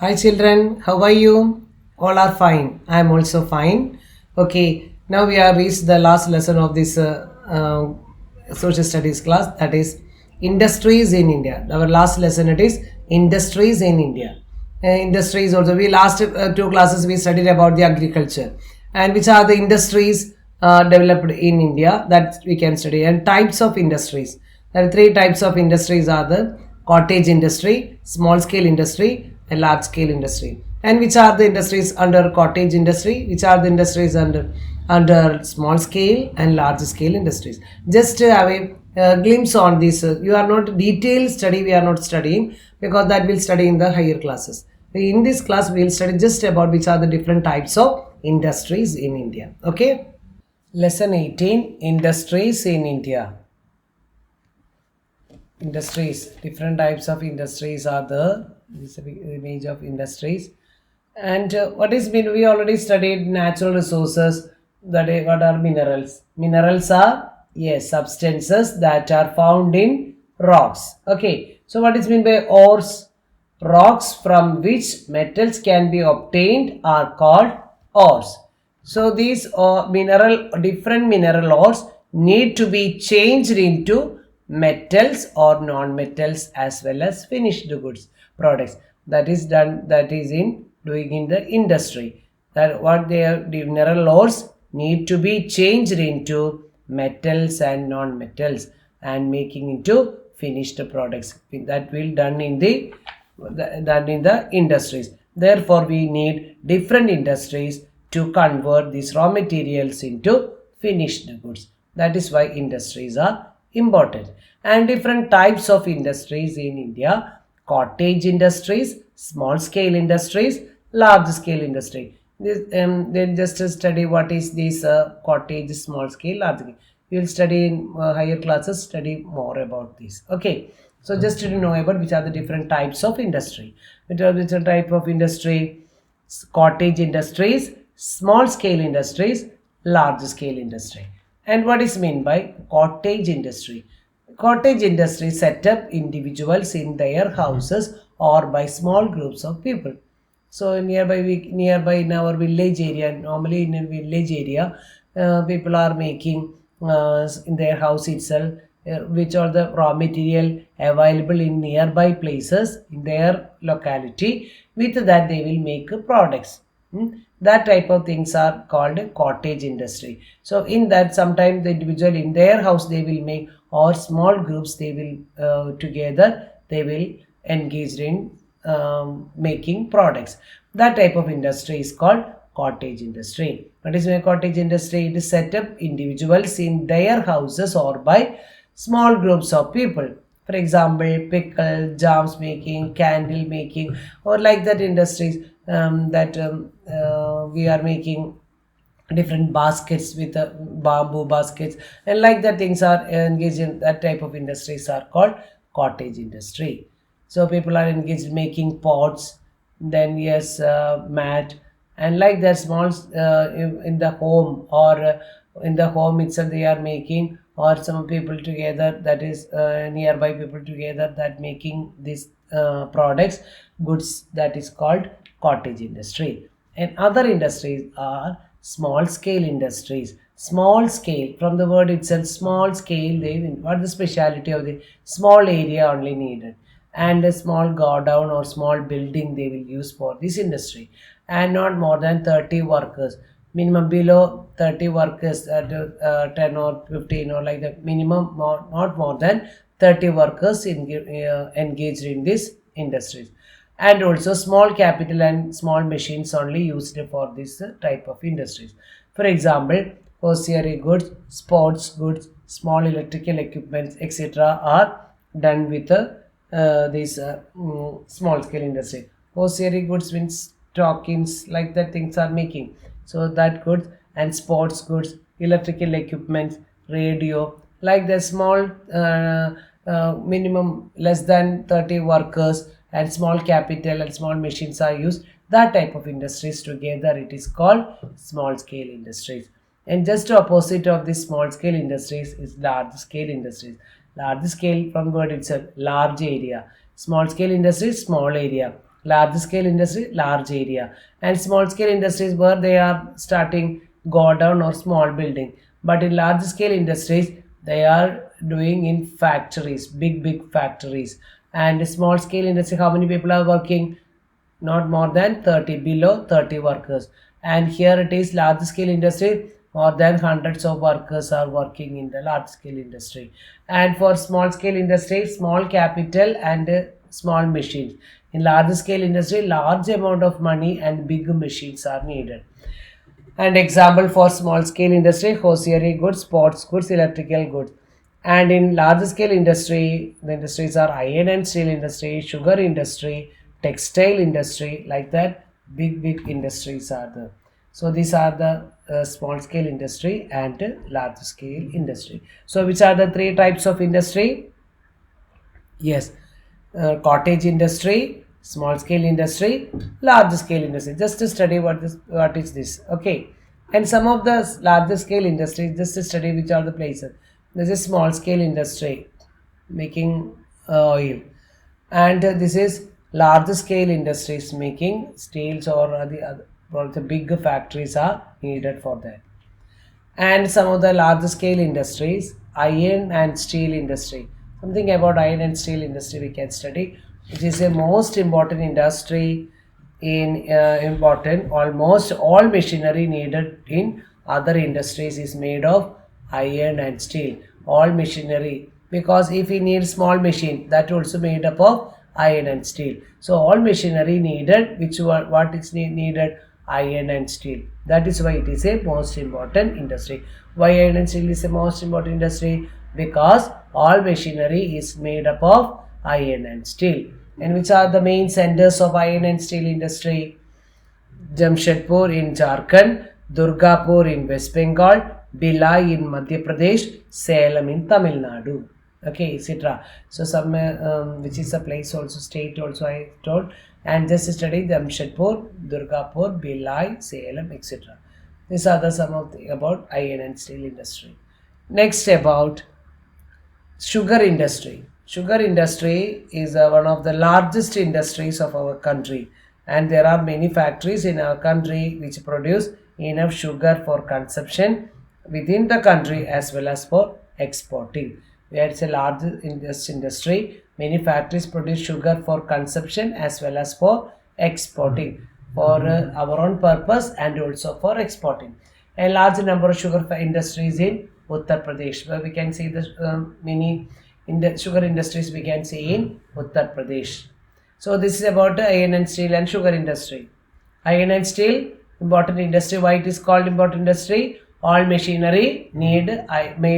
Hi children, how are you? All are fine. I am also fine. Okay, now we have reached the last lesson of this social studies class, that is industries in India. Our last lesson it is industries in India. Industries also, we last two classes we studied about the agriculture and which are the industries developed in India that we can study, and types of industries. There are three types of industries are the cottage industry, small scale industry and large scale industry. And which are the industries under cottage industry, which are the industries under small scale and large scale industries. Just to have a glimpse on this, you are not detailed study, we are not studying because that will study in the higher classes. In this class we will study just about which are the different types of industries in India. Okay, lesson 18, industries in India. Industries, different types of industries are there. This is the image of industries. And what is mean, we already studied natural resources. That is, what are minerals? Minerals are, yes, substances that are found in rocks. Okay, so what is mean by ores? Rocks from which metals can be obtained are called ores. So these different mineral ores need to be changed into metals or non-metals as well as finished goods products. That is done, that is in doing in the industry. That what the mineral ores need to be changed into metals and non-metals and making into finished products. That will done in the industries. Therefore, we need different industries to convert these raw materials into finished goods. That is why industries are important. And different types of industries in India: cottage industries, small scale industries, large scale industry. Then just to study what is this cottage, small scale, large scale. We will study in higher classes, study more about this. Okay, so just to know about which are the different types of industry. Which are the type of industry? Cottage industries, small scale industries, large scale industry. And what is meant by cottage industry? Cottage industry set up individuals in their houses or by small groups of people. So nearby in our village area, normally in a village area, people are making in their house itself, which are the raw material available in nearby places in their locality. With that, they will make products. That type of things are called cottage industry. So in that, sometimes the individual in their house they will make, or small groups they will together they will engage in making products. That type of industry is called cottage industry. What is a cottage industry? It is set up individuals in their houses or by small groups of people. For example, pickle, jams making, candle making, or like that industries that we are making different baskets with bamboo baskets, and like that things are engaged in that type of industries are called cottage industry. So people are engaged in making pots, then yes, mat, and like that small in the home, or in the home itself they are making, or some people together, that is nearby people together that making these products, goods, that is called cottage industry. And other industries are small scale industries. Small scale, from the word itself, small scale, they what the speciality of the small area only needed, and a small godown or small building they will use for this industry, and not more than 30 workers. Minimum below 30 workers at 10 or 15 or like that, minimum not more than 30 workers engaged in this industries. And also small capital and small machines only used for this type of industries. For example, hosiery goods, sports goods, small electrical equipments, etc. are done with this small scale industry. Hosiery goods means stockings, like that things are making. So that goods, and sports goods, electrical equipments, radio, like the small minimum less than 30 workers and small capital and small machines are used. That type of industries together it is called small scale industries. And just opposite of this small scale industries is large scale industries. Large scale, from word itself, large area. Small scale industries, small area. Large scale industry, large area, and small scale industries where they are starting godown or small building. But in large scale industries, they are doing in factories, big factories. And small scale industry, how many people are working? Not more than 30, below 30 workers. And here it is large scale industry, more than hundreds of workers are working in the large scale industry. And for small scale industry, small capital and small machines. In large scale industry, large amount of money and big machines are needed. And example for small scale industry, hosiery goods, sports goods, electrical goods. And in large scale industry, the industries are iron and steel industry, sugar industry, textile industry, like that. Big industries are there. So these are the small scale industry and large scale industry. So which are the three types of industry? Yes, cottage industry, small scale industry, large scale industry. Just to study what is this. Okay, and some of the larger scale industries, just to study which are the places. This is small scale industry, making oil, and this is large scale industries making steels or the big factories are needed for that. And some of the large scale industries, iron and steel industry. Something about iron and steel industry we can study, which is a most important industry in important. Almost all machinery needed in other industries is made of iron and steel. All machinery, because if we need small machine, that also made up of iron and steel. So all machinery needed, which what is needed? Iron and steel. That is why it is a most important industry. Why iron and steel is a most important industry? Because all machinery is made up of iron and steel. And which are the main centers of iron and steel industry? Jamshedpur in Jharkhand, Durgapur in West Bengal, Bhilai in Madhya Pradesh, Salem in Tamil Nadu. Okay, etc. So some which is a place also, state also I told, and just study Jamshedpur, Durgapur, Bhilai, Salem, etc. These are the some of the about iron and steel industry. Next about sugar industry. Sugar industry is one of the largest industries of our country, and there are many factories in our country which produce enough sugar for consumption within the country as well as for exporting. Where it's a large industry, many factories produce sugar for consumption as well as for exporting for our own purpose and also for exporting. A large number of sugar industries in Uttar Pradesh, where we can see the many in the sugar industries we can see in Uttar Pradesh. So this is about iron and steel and sugar industry. Iron and steel, important industry. Why it is called important industry? All machinery made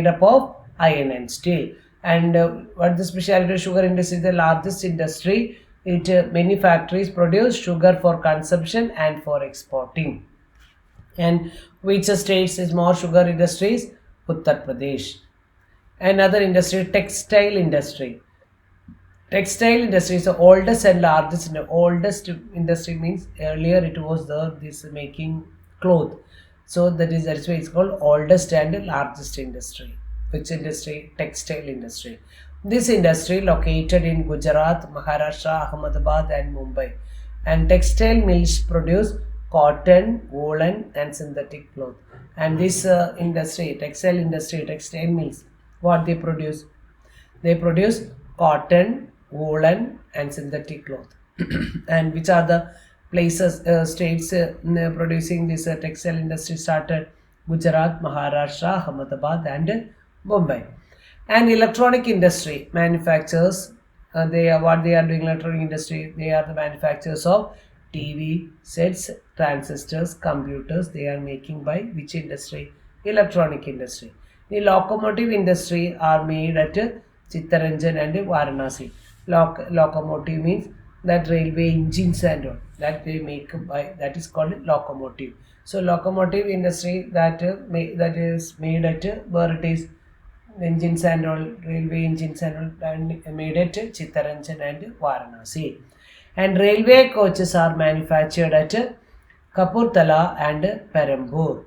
up of iron and steel. And what the specialty of sugar industry is the largest industry. It many factories produce sugar for consumption and for exporting. And which states is more sugar industries? Uttar Pradesh. Another industry, textile industry. Textile industry is the oldest and largest. Oldest industry means earlier it was this making cloth. So that's why it's called oldest and largest industry. Which industry? Textile industry. This industry located in Gujarat, Maharashtra, Ahmedabad and Mumbai. And textile mills produce cotton, woolen and synthetic cloth. And this industry, textile mills, what they produce? They produce cotton, woolen and synthetic cloth. And which are the places, states producing this textile industry started? Gujarat, Maharashtra, Ahmedabad and Mumbai. And electronic industry manufacturers, they are doing electronic industry. They are the manufacturers of TV sets, transistors, computers. They are making by which industry? Electronic industry. The locomotive industry are made at Chittaranjan and Varanasi. Locomotive means that railway engines and all that they make by, that is called locomotive. So locomotive industry that is made at where it is engines and all, railway engines and all, and made at Chittaranjan and Varanasi. And railway coaches are manufactured at Kapurthala and Perambur.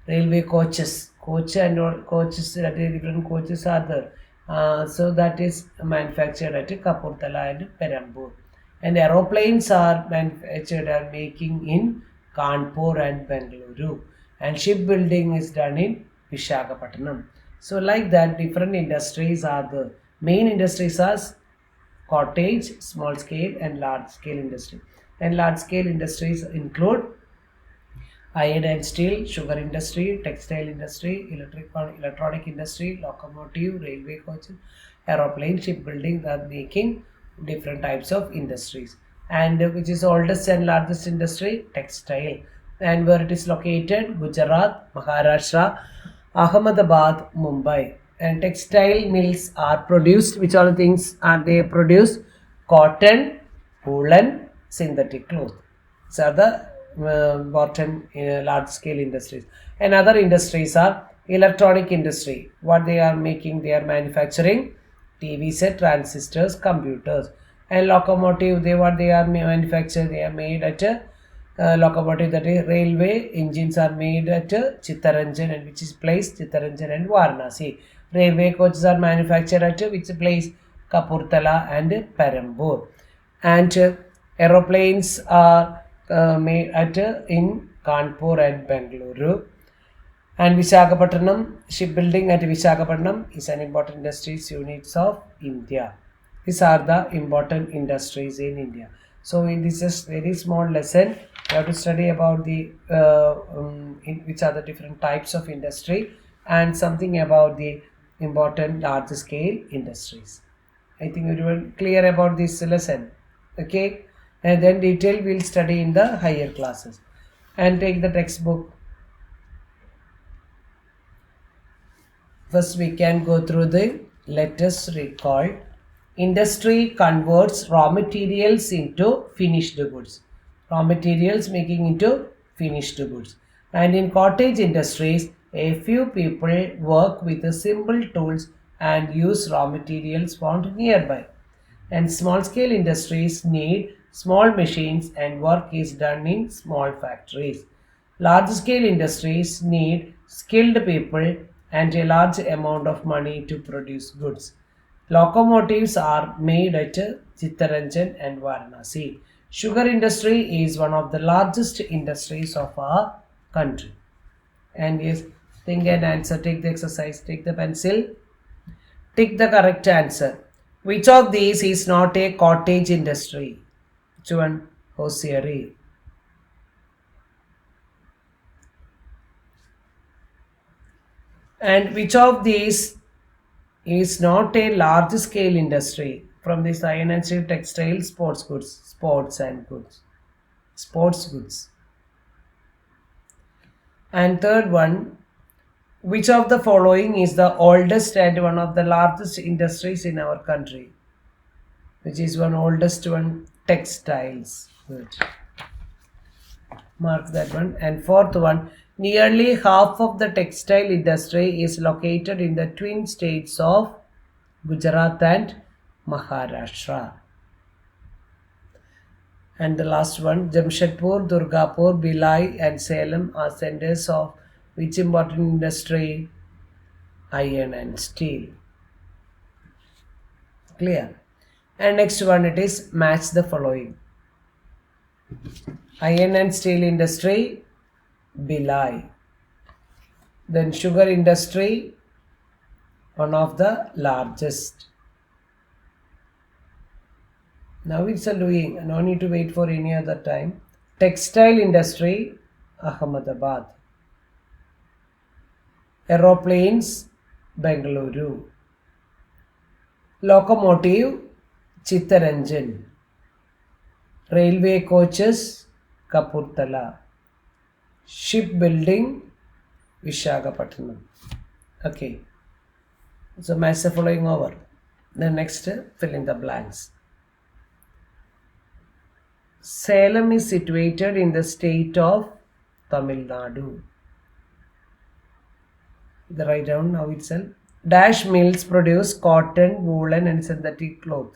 Railway coaches, coaches, that is different coaches are there. So that is manufactured at Kapurthala and Perambur. And aeroplanes are manufactured and making in Kanpur and Bengaluru. And shipbuilding is done in Vishakhapatnam. So like that, different industries are the main industries are cottage, small scale and large scale industry. And large scale industries include iron and steel, sugar industry, textile industry, electronic industry, locomotive, railway coaches, aeroplane, shipbuilding. They are making different types of industries. And which is oldest and largest industry? Textile. And where it is located? Gujarat, Maharashtra, Ahmedabad, Mumbai. And textile mills are produced. Which all things are they produce? Cotton, woolen, synthetic cloth. These are the important large scale industries. And other industries are electronic industry. What they are making? They are manufacturing TV set, transistors, computers. And locomotive, they are manufactured. They are made at locomotive, that is railway engines are made at Chittaranjan, and which is placed Chittaranjan and Varanasi. Railway coaches are manufactured at which place? Kapurthala and Perambur. And aeroplanes are made at in Kanpur and Bengaluru. And Visakhapatnam, shipbuilding at Visakhapatnam is an important industries units of India. These are the important industries in India. So in this is very small lesson, you have to study about the which are the different types of industry and something about the important large scale industries. I think we were clear about this lesson. Okay, and then detail we'll study in the higher classes. And take the textbook. First we can go through the, let us recall. Industry converts raw materials into finished goods. Raw materials making into finished goods. And in cottage industries, a few people work with the simple tools and use raw materials found nearby. And small scale industries need small machines and work is done in small factories. Large scale industries need skilled people and a large amount of money to produce goods. Locomotives are made at Chittaranjan and Varanasi. Sugar industry is one of the largest industries of our country. And yes, think and answer. Take the exercise. Take the pencil. Take the correct answer. Which of these is not a cottage industry? Which one? Hosiery. And which of these is not a large scale industry? From this iron and steel, textile, sports goods, sports goods. And third one, which of the following is the oldest and one of the largest industries in our country? Which is one oldest one? Textiles. Good. Mark that one. And fourth one, nearly half of the textile industry is located in the twin states of Gujarat and Maharashtra. And the last one, Jamshedpur, Durgapur, Bhilai and Salem are centers of which important industry? Iron and steel. Clear? And next one, it is match the following. Iron and steel industry, Bhilai. Then sugar industry, one of the largest. Now it's a doing, no need to wait for any other time. Textile industry, Ahmedabad. Aeroplanes, Bengaluru. Locomotive, Chittaranjan. Railway coaches, Kapurthala. Shipbuilding, Visakhapatnam. Okay. So match the following over. Then next, fill in the blanks. Salem is situated in the state of Tamil Nadu. The write down now itself. Dash mills produce cotton, woolen and synthetic cloth.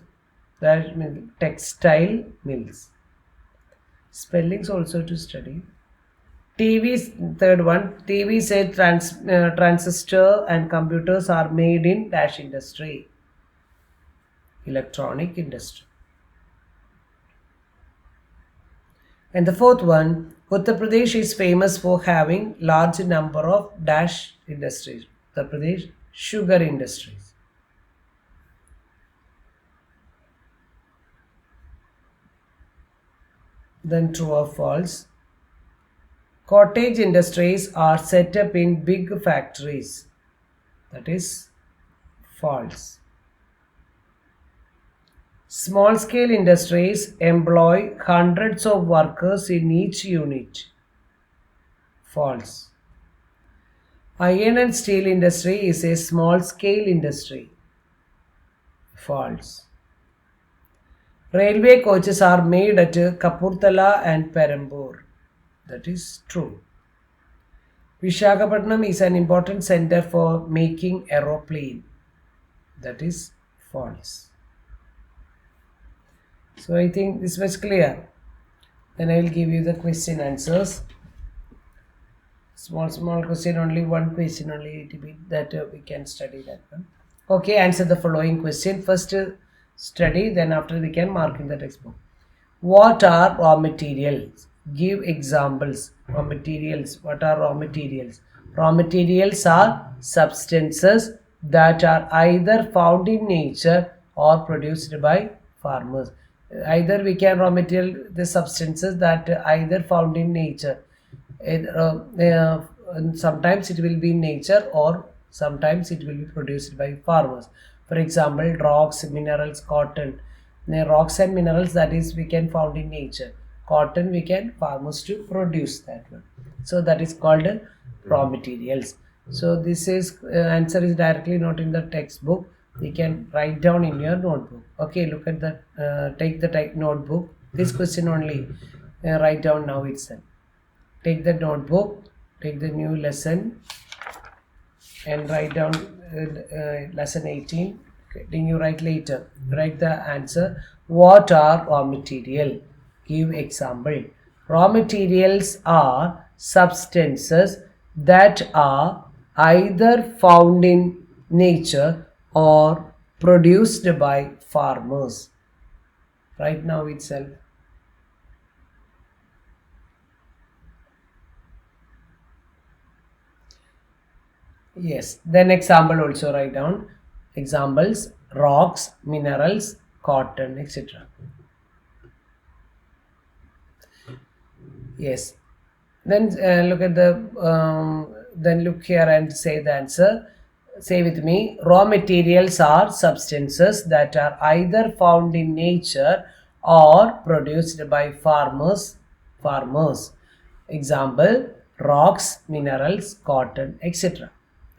Dash mill, textile mills. Spellings also to study. TV, third one, TV set, transistor and computers are made in dash industry. Electronic industry. And the fourth one, Uttar Pradesh is famous for having large number of dash industries. Uttar Pradesh, sugar industries. Then true or false? Cottage industries are set up in big factories. That is false. Small scale industries employ hundreds of workers in each unit. False. Iron and steel industry is a small scale industry. False. Railway coaches are made at Kapurthala and Perambur. That is true. Visakhapatnam is an important center for making aeroplane. That is false. So I think this was clear. Then I will give you the question answers. Small question, only one question only to be that we can study that one. Okay, answer the following question. First study, then after we can mark in the textbook. What are raw materials? Give examples. Raw materials. What are raw materials? Raw materials are substances that are either found in nature or produced by farmers. Either we can raw material the substances that either found in nature. Sometimes it will be in nature or sometimes it will be produced by farmers. For example, rocks, minerals, cotton. Rocks and minerals, that is we can found in nature. Cotton we can farmers to produce that one. So that is called raw materials. So this is answer is directly not in the textbook. We can write down in your notebook. Okay, look at the take the notebook. This question only write down now itself. Take the notebook, take the new lesson and write down lesson 18. Then you write later. Write the answer. What are raw material? Give example. Raw materials are substances that are either found in nature or produced by farmers. Right now itself. Yes, then example also write down. Examples: rocks, minerals, cotton, etc. Yes. Then look at the then look here and say the answer. Say with me. Raw materials are substances that are either found in nature or produced by farmers. Farmers. Example: rocks, minerals, cotton, etc.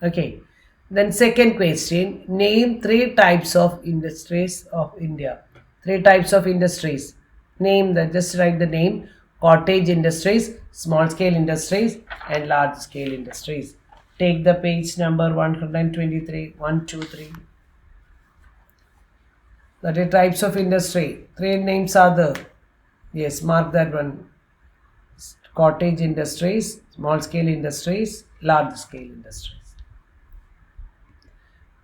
Okay. Then second question. Name three types of industries of India. Three types of industries. Name the just write the name. Cottage industries, small scale industries, and large scale industries. Take the page number 123, 1, 2, 3. That is types of industry. Three names are there. Yes, mark that one. Cottage industries, small scale industries, large scale industries.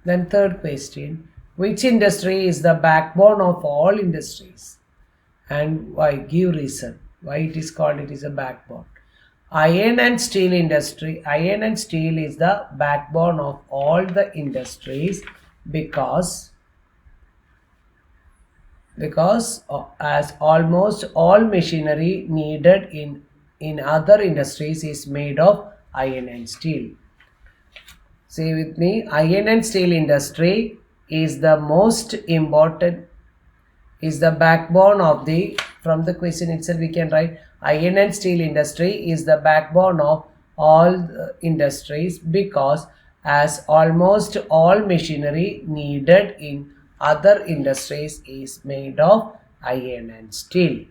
Then third question. Which industry is the backbone of all industries? And why? Give reason. Why it is called it is a backbone. Iron and steel industry. Iron and steel is the backbone of all the industries because as almost all machinery needed in other industries is made of iron and steel. Say with me, iron and steel industry is the most important, is the backbone of the, from the question itself we can write, iron and steel industry is the backbone of all industries because as almost all machinery needed in other industries is made of iron and steel.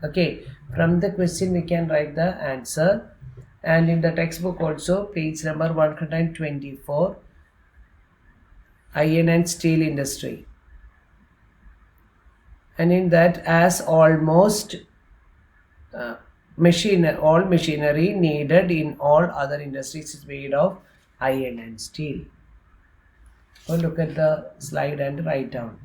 Okay, from the question we can write the answer. And in the textbook also, page number 124, iron and steel industry. And in that, as almost all machinery needed in all other industries is made of iron and steel. So look at the slide and write down.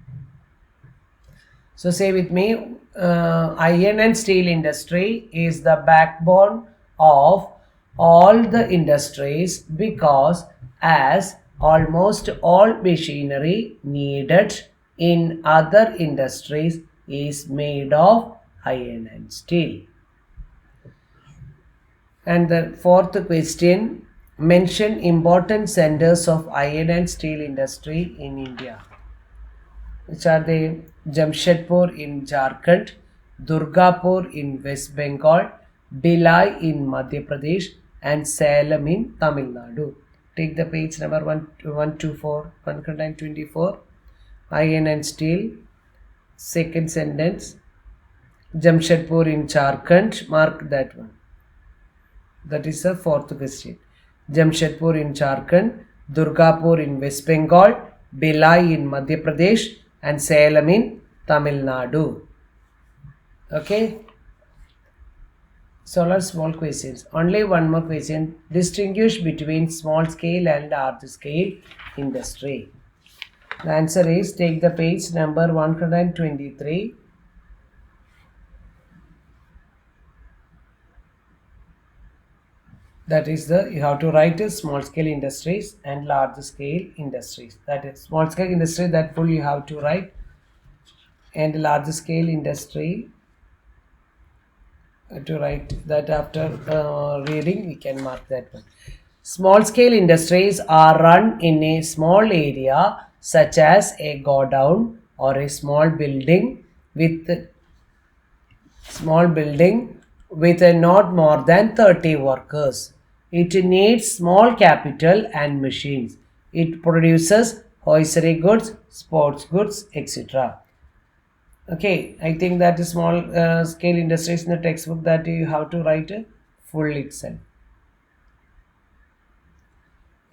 So say with me, iron and steel industry is the backbone of all the industries because as almost all machinery needed in other industries is made of iron and steel. And the fourth question, mention important centers of iron and steel industry in India. Which are they? Jamshedpur in Jharkhand, Durgapur in West Bengal, Bhilai in Madhya Pradesh, and Salem in Tamil Nadu. Take the page number 124. Iron and steel. Second sentence, Jamshedpur in Jharkhand. Mark that one. That is the fourth question. Jamshedpur in Jharkhand, Durgapur in West Bengal, Bhilai in Madhya Pradesh, and Salem in Tamil Nadu. Okay. So all are small questions. Only one more question. Distinguish between small scale and large scale industry. The answer is, take the page number 123. That is you have to write small scale industries and large scale industries. That is small scale industry, that full you have to write, and large scale industry to write that after reading we can mark that one. Small scale industries are run in a small area such as a godown or a small building with not more than 30 workers. It needs small capital and machines. It produces hosiery goods, sports goods, etc. Okay, I think that is small scale industries in the textbook that you have to write full itself.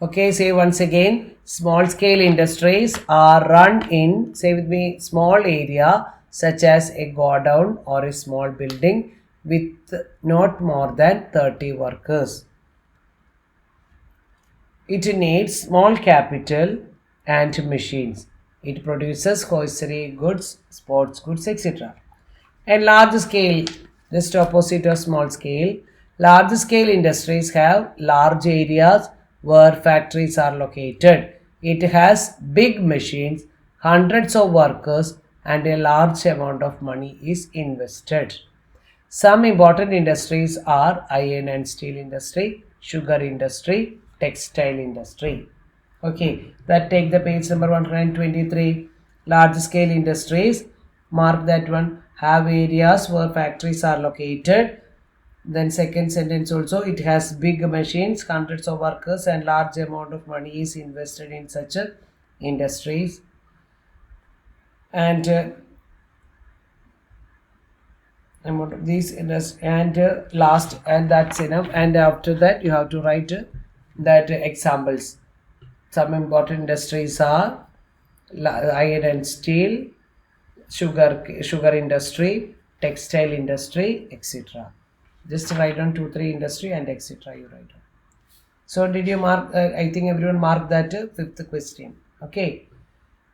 Okay, say once again, small scale industries are run in, say with me, small area such as a godown or a small building with not more than 30 workers. It needs small capital and machines. It produces hosiery goods, sports goods, etc. And large scale, just opposite of small scale, large scale industries have large areas where factories are located. It has big machines, hundreds of workers, and a large amount of money is invested. Some important industries are iron and steel industry, sugar industry, textile industry. Okay, that take the page number 123. Large scale industries, mark that one, have areas where factories are located. Then second sentence also, it has big machines, hundreds of workers, and large amount of money is invested in such industries. And these and last, and that's enough. And after that you have to write that examples. Some important industries are iron and steel, sugar industry, textile industry, etc. Just write down 2-3 industry and etc. you write down. So did you mark? I think everyone marked that fifth question. Okay.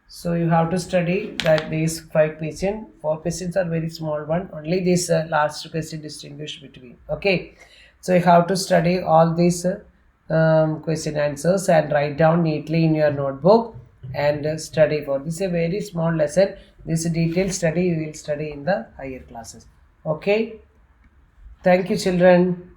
So you have to study that these 5 questions. 4 questions are very small one. Only this last question distinguish between. Okay. So you have to study all these question answers and write down neatly in your notebook and study for this. Is a very small lesson. This detailed study you will study in the higher classes. Okay. Thank you, children.